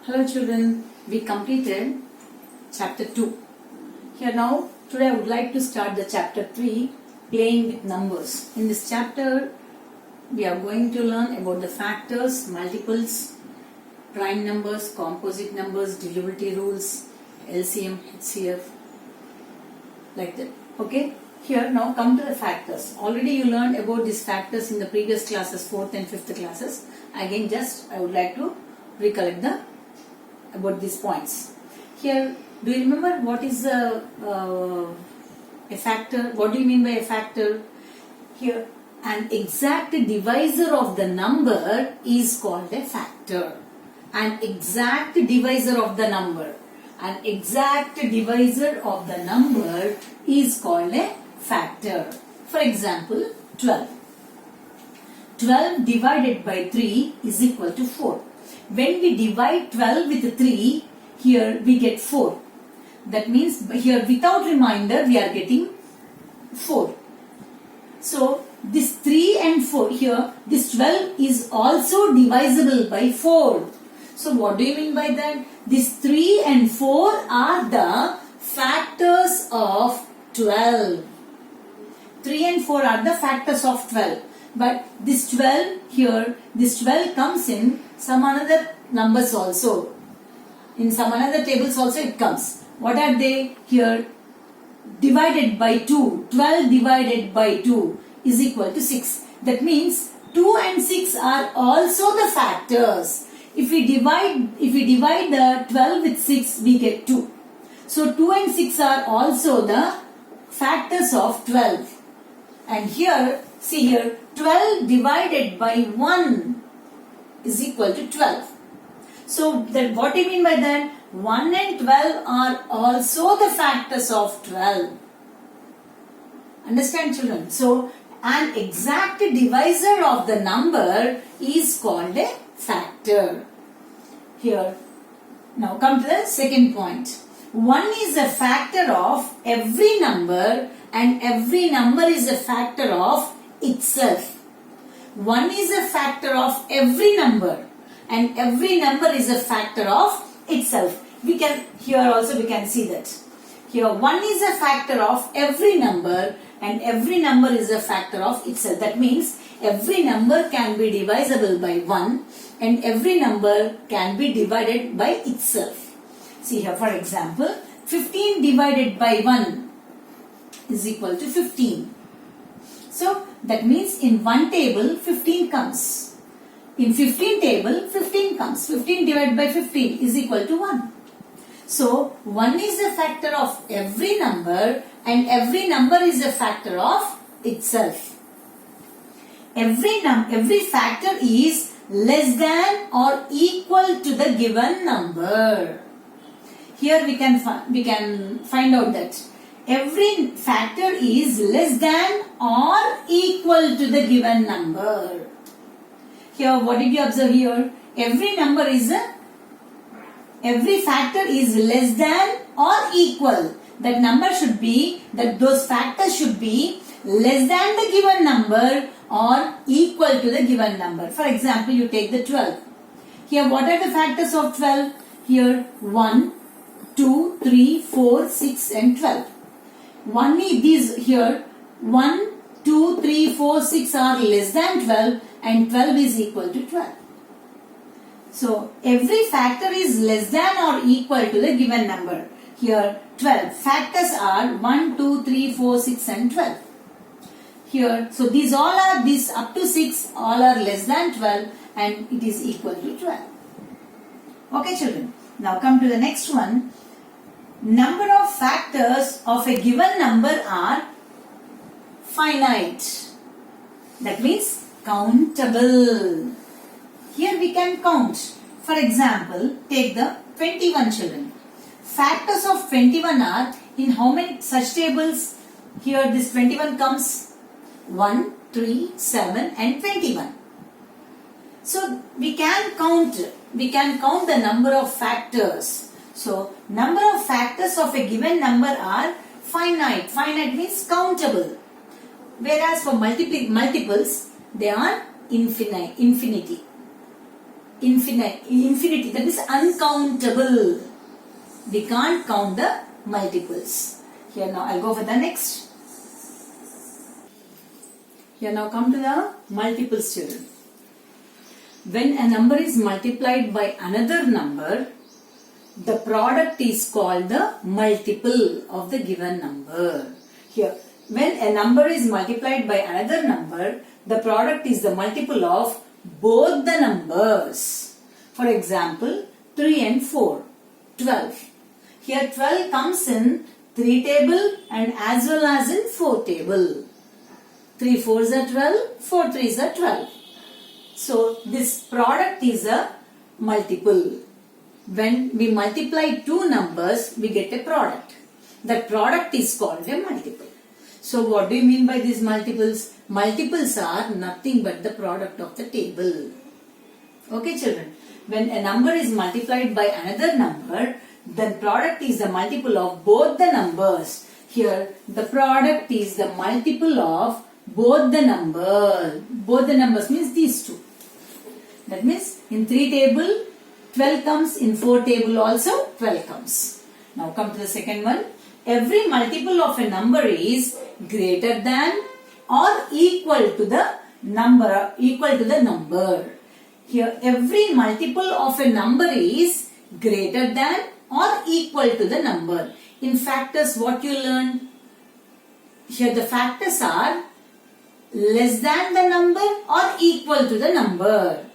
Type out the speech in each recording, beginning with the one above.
Hello children, we completed chapter 2. Here now, today I would like to start the chapter 3, playing with numbers. In this chapter, we are going to learn about the factors, multiples, prime numbers, composite numbers, divisibility rules, LCM, HCF, like that. Okay? Here now come to the factors. Already you learned about these factors in the previous classes, 4th and 5th classes. Again, just I would like to recollect about these points. Here, do you remember what is a factor? What do you mean by a factor? Here, an exact divisor of the number is called a factor. An exact divisor of the number. An exact divisor of the number is called a factor. For example, 12. 12 divided by 3 is equal to 4. When we divide 12 with 3, here we get 4. That means here without reminder we are getting 4. So this 3 and 4 here, this 12 is also divisible by 4. So what do you mean by that? These 3 and 4 are the factors of 12. 3 and 4 are the factors of 12. But this 12 here, this 12 comes in some another numbers also. In some another tables also it comes. What are they? Here, divided by 2. 12 divided by 2 is equal to 6. That means 2 and 6 are also the factors. If we divide the 12 with 6, we get 2. So 2 and 6 are also the factors of 12. And here, see here, 12 divided by 1 is equal to 12. So that what do you mean by that? 1 and 12 are also the factors of 12. Understand children? So an exact divisor of the number is called a factor. Here, now come to the second point. 1 is a factor of every number and every number is a factor of itself. 1 is a factor of every number and every number is a factor of itself. Here also we can see that. Here 1 is a factor of every number and every number is a factor of itself. That means every number can be divisible by 1 and every number can be divided by itself. See here, for example, 15 divided by 1 is equal to 15. So that means in one table 15 comes. In 15 table 15 comes. 15 divided by 15 is equal to 1. So 1 is a factor of every number and every number is a factor of itself. Every factor is less than or equal to the given number. Here we can find out that every factor is less than or equal to the given number. Here, what did you observe here? Every factor is less than or equal. Those factors should be less than the given number or equal to the given number. For example, you take the 12. Here, what are the factors of 12? Here, 1, 2, 3, 4, 6 and 12. 1, 2, 3, 4, 6 are less than 12 and 12 is equal to 12. So, every factor is less than or equal to the given number. Here, 12. Factors are 1, 2, 3, 4, 6 and 12. Here, so these up to 6 all are less than 12 and it is equal to 12. Okay children, now come to the next one. Number of factors of a given number are finite. That means countable. Here we can count. For example, take the 21 children. Factors of 21 are in how many such tables? Here this 21 comes 1, 3, 7 and 21. So we can count the number of factors. So number of factors of a given number are finite. Finite means countable. Whereas for multiples they are infinity. infinity, that is uncountable. We can't count the multiples. Here now I'll go for the next. Here now come to the multiples, children. When a number is multiplied by another number, the product is called the multiple of the given number. Here, when a number is multiplied by another number, the product is the multiple of both the numbers. For example, 3 and 4, 12. Here 12 comes in 3 table and as well as in 4 table. 3 4s are 12, 4 3s are 12. So this product is a multiple. When we multiply two numbers, we get a product. That product is called a multiple. So what do you mean by these multiples? Multiples are nothing but the product of the table. Okay, children. When a number is multiplied by another number, then product is the multiple of both the numbers. Here, the product is the multiple of both the numbers. Both the numbers means these two. That means in 3 table, 12 comes, in 4 table also 12 comes. Now come to the second one. Every multiple of a number is greater than or equal to the number. Here every multiple of a number is greater than or equal to the number. In factors, what you learn? Here the factors are less than the number or equal to the number.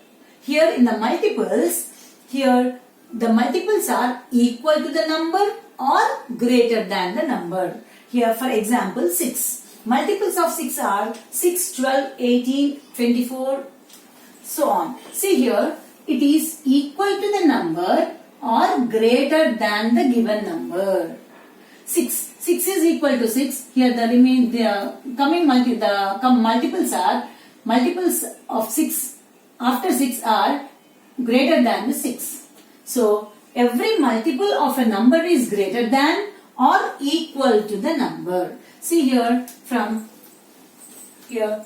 Here in the multiples, here the multiples are equal to the number or greater than the number. Here for example 6. Multiples of 6 are 6, 12, 18, 24, so on. See here, it is equal to the number or greater than the given number. 6 is equal to 6. Here the multiples are multiples of 6 after 6 are greater than the 6. So every multiple of a number is greater than or equal to the number. See here, from here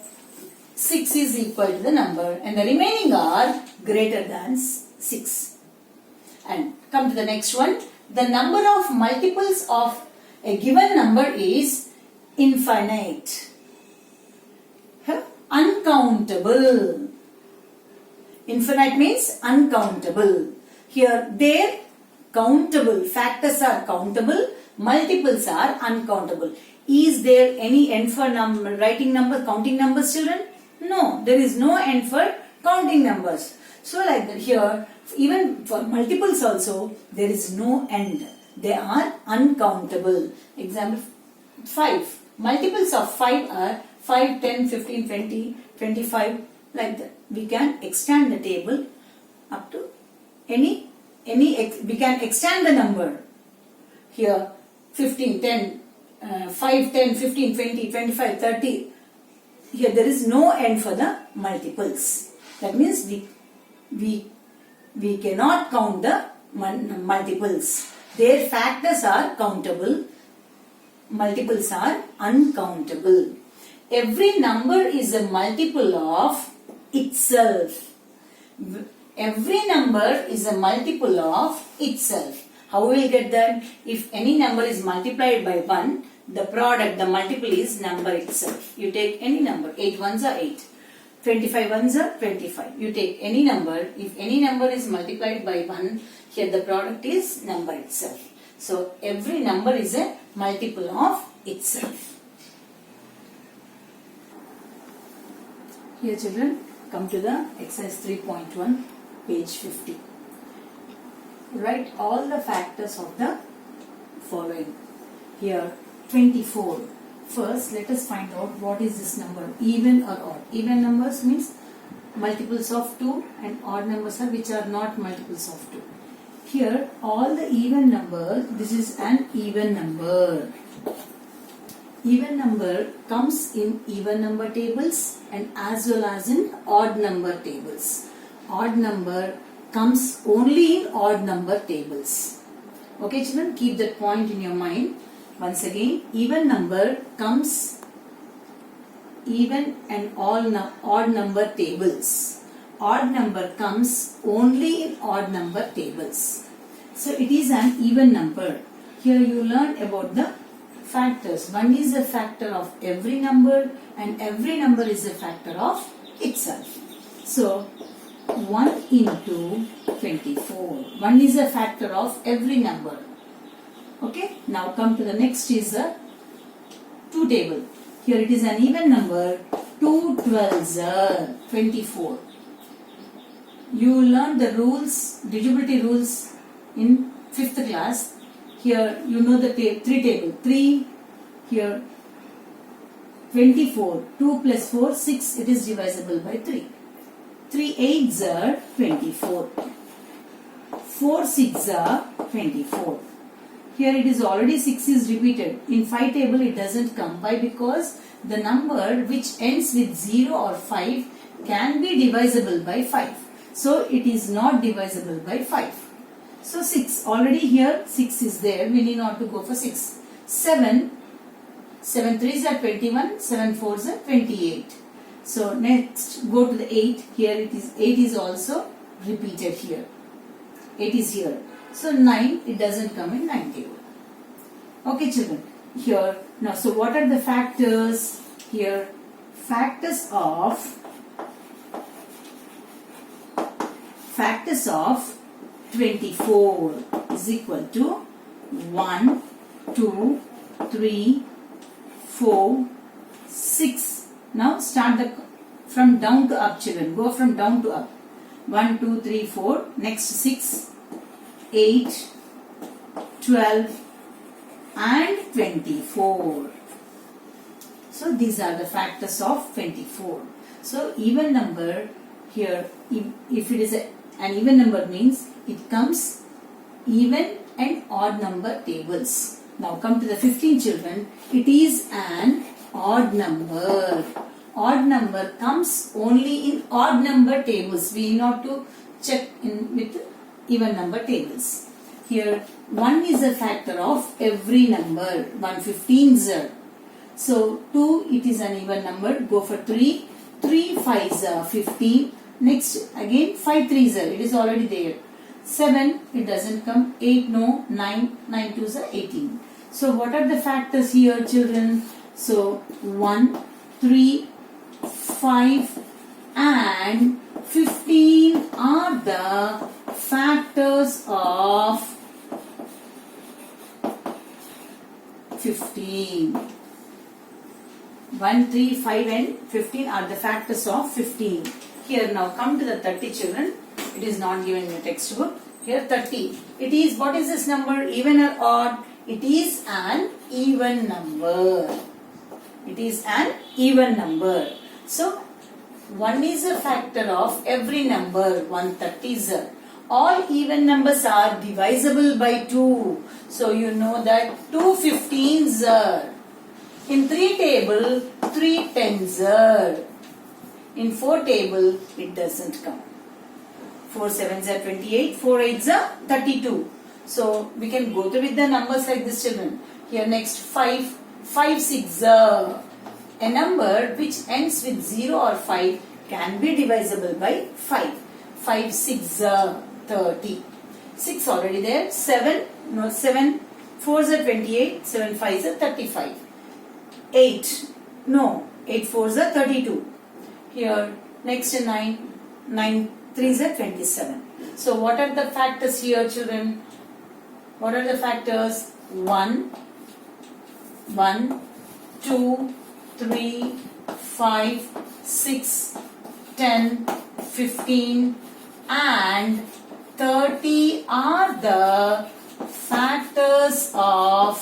6 is equal to the number and the remaining are greater than 6. And come to the next one. The number of multiples of a given number is infinite. Uncountable. Infinite means uncountable. Here, their countable. Factors are countable. Multiples are uncountable. Is there any end for writing numbers, counting numbers, children? No, there is no end for counting numbers. So like that here, even for multiples also, there is no end. They are uncountable. Example 5. Multiples of 5 are 5, 10, 15, 20, 25, like that. We can extend the table up to we can extend the number. Here 15, 10, 5, 10, 15, 20, 25, 30. Here there is no end for the multiples. That means we cannot count the multiples. Their factors are countable. Multiples are uncountable. Every number is a multiple of itself. Every number is a multiple of itself. How will we get that? If any number is multiplied by 1, the product, the multiple is number itself. You take any number. 8 ones are 8. 25 ones are 25. You take any number. If any number is multiplied by 1, here the product is number itself. So every number is a multiple of itself. Here children, come to the exercise 3.1, page 50. Write all the factors of the following. Here 24. First, let us find out what is this number, even or odd. Even numbers means multiples of 2 and odd numbers are which are not multiples of 2. Here, all the even numbers, this is an even number. Even number comes in even number tables and as well as in odd number tables. Odd number comes only in odd number tables. Okay children, keep that point in your mind. Once again, even number comes even and all odd number tables. odd number comes only in odd number tables. So it is an even number. Here you learn about the factors. One is a factor of every number and every number is a factor of itself. So 1 into 24. 1 is a factor of every number. Okay. Now come to the next is the 2 table. Here it is an even number. 2 12s are 24. You learn the rules, divisibility rules in 5th class. Here you know the 3 table. 3 here 24. 2 plus 4 6. It is divisible by 3. 3 8s are 24. 4 6s are 24. Here it is already 6 is repeated. In 5 table it doesn't come. Why? Because the number which ends with 0 or 5 can be divisible by 5. So it is not divisible by 5. So 6. Already here 6 is there. We need not to go for 6. 7. 7 3s are 21. 7 4s are 28. So next go to the 8. Here it is 8 is also repeated here. 8 is here. So 9 it doesn't come in 9 table. Okay children. Here now so what are the factors? Here factors of 24 is equal to 1 2 3 4 6. Now start the from down to up children. Go from down to up. 1 2 3 4. Next 6 8 12 and 24. So these are the factors of 24. So even number here, if it is an even number means it comes even and odd number tables. Now come to the 15 children. It is an odd number. Odd number comes only in odd number tables. We need not to check in with even number tables. Here 1 is a factor of every number. 1 15s are. So 2 it is an even number. Go for 3. 3 5s are 15. Next again 5 3s are. It is already there. 7 it doesn't come. 8 no. 9 9 2s are 18. So what are the factors here children? So 1 3 5 and 15 are the factors of 15. 1, 3, 5 and 15 are the factors of 15. Here now come to the 30 children. It is not given in the textbook. Here 30. It is, what is this number? Even or odd? It is an even number. It is an even number. So 1 is a factor of every number. 130 is a. All even numbers are divisible by 2. So you know that 2 15s are. In 3 table, 3 10s are. In 4 table, it doesn't come. 4 7s are 28, 4 8s are 32. So we can go through with the numbers like this children. Here next 5, 5 6 are. A number which ends with 0 or 5 can be divisible by 5. 5 6 are 30. 6 already there. 7, no 7, 4s are 28, 7 5s are 35. 8, no 8 4s are 32. Here next 9, 9 3s are 27. So what are the factors here children? What are the factors? 1, 2, 3, 5, 6, 10, 15 and 30 are the factors of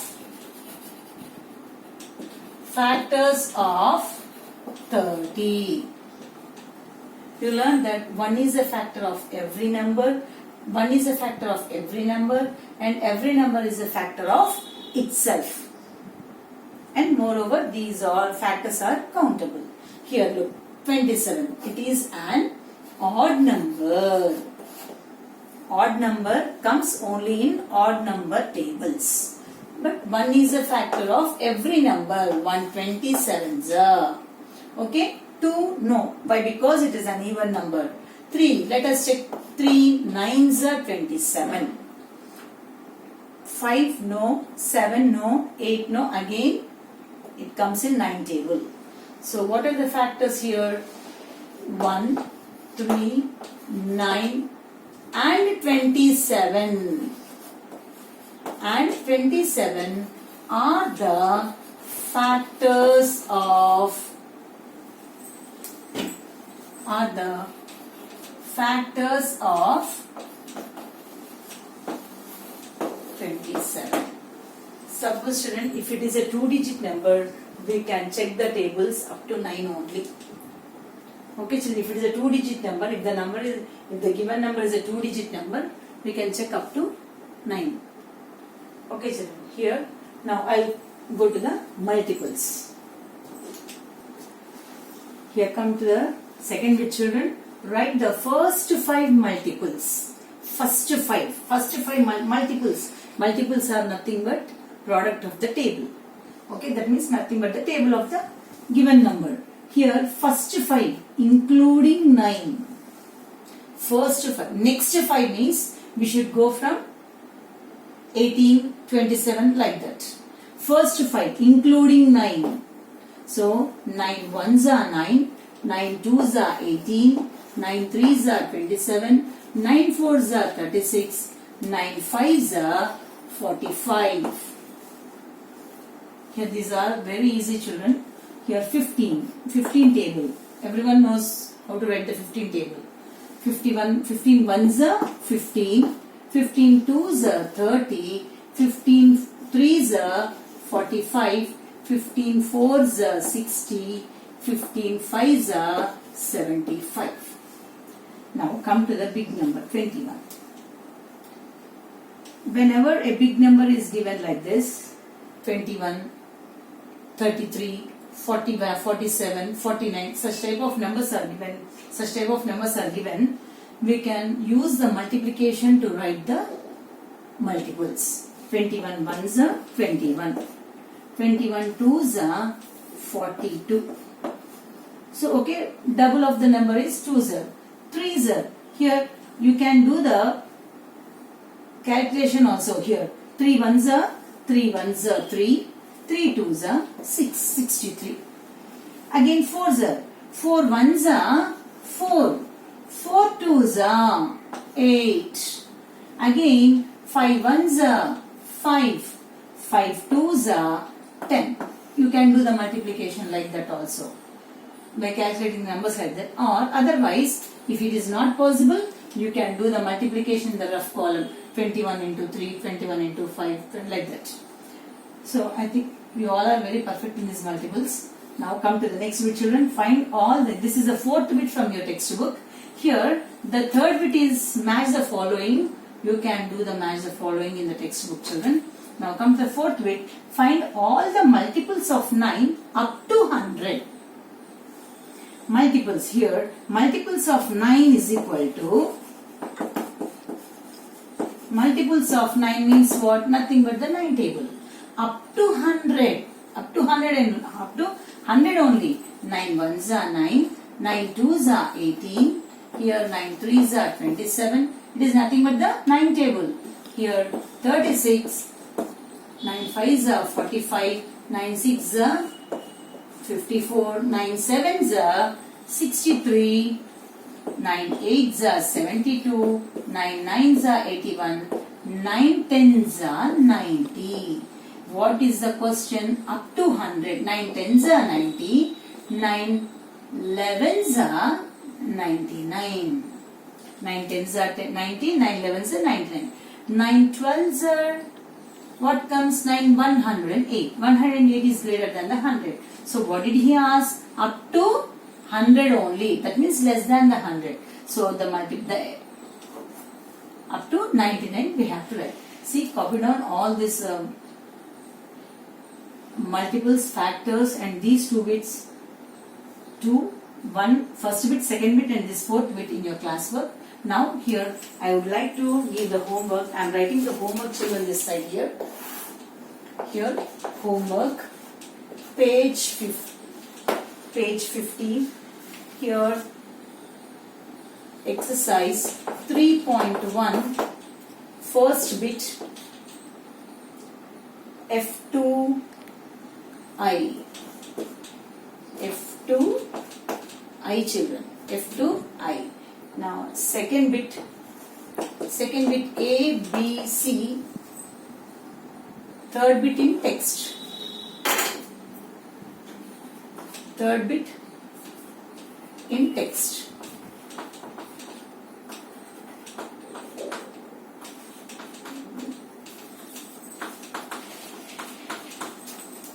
30. You learn that 1 is a factor of every number, 1 is a factor of every number and every number is a factor of itself. And moreover, these all factors are countable. Here look, 27. It is an odd number. Odd number comes only in odd number tables. But 1 is a factor of every number. 127s. Okay. 2, no. Why? Because it is an even number. 3. Let us check. 3 9s are 27. 5 no, 7 no, 8 no. Again it comes in 9 table. So what are the factors here? 1, 3, 9 and 27. And 27 are the factors of 27. Suppose student, if it is a 2-digit number, we can check the tables up to 9 only. Okay children, if it is a 2-digit number, if the given number is a 2-digit number, we can check up to 9. Okay children, here now I'll go to the multiples. Here come to the second bit children. Write the first 5 multiples. First five multiples. Multiples are nothing but product of the table. Okay, that means nothing but the table of the given number. Here first 5 including 9. First 5. Next 5 means we should go from 18, 27 like that. First 5 including 9. So 9 ones are 9, 9 twos are 18, 9 threes are 27, 9 fours are 36, 9 fives are 45. Here these are very easy children. Here 15 table. Everyone knows how to write the 15 table. 15 ones are 15, 15 twos are 30, 15 threes are 45, 15 fours are 60, 15 fives are 75. Now come to the big number 21. Whenever a big number is given like this, 21, 33, 40, 47, 49, such type of numbers are given, we can use the multiplication to write the multiples. 21 ones are 21. 21 twos are 42. So okay, double of the number is 2s are. 3s are. Here you can do the calculation also here. 3 ones are 3, 3 twos are 6, 63. Again 4s are. 4 ones are 4, 4 twos are 8. Again 5 ones are 5, 5 twos are 10. You can do the multiplication like that also by calculating numbers like that, or otherwise if it is not possible, you can do the multiplication in the rough column. 21 into 3, 21 into 5, like that. So I think we all are very perfect in these multiples. Now come to the next bit children. Find all this is the fourth bit from your textbook. Here the third bit is match the following. You can do the match the following in the textbook children. Now come to the fourth bit. Find all the multiples of 9 up to 100. Multiples here. Multiples of 9 is equal to, multiples of 9 means what? Nothing but the 9 table. Up to 100. Up to 100 and up to 100 only. 9 ones are 9. 9 twos are 18. Here 9 threes are 27. It is nothing but the 9 table. Here 36. 9 fives are 45. 9 sixes are 54, 9 sevens are 63, 9 eights are 72, 9 nines are 81, 9 tens are 90. What is the question? Up to 100. 9 tens are 90, 9 elevens are 99. 9 tens are 90, 9 elevens are 99. 9 twelves are, what comes? 9 108. 108 is greater than the 100. So what did he ask? Up to 100 only. That means less than the 100. So the up to 99 we have to write. See, copy down all this multiples, factors, and these two bits. 2, 1, first bit, second bit, and this fourth bit in your classwork. Now here I would like to give the homework. I am writing the homework children this side here. Here homework. Page 15. Here exercise 3.1, first bit F2I. F2I children. F2I. Now second bit A, B, C. Third bit in text. Third bit in text.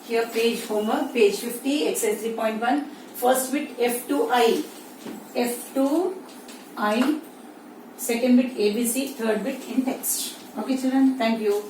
Here page homework, page 50, exercise 3.1, first bit F2I. F2I, second bit ABC, third bit in text. Okay children, thank you.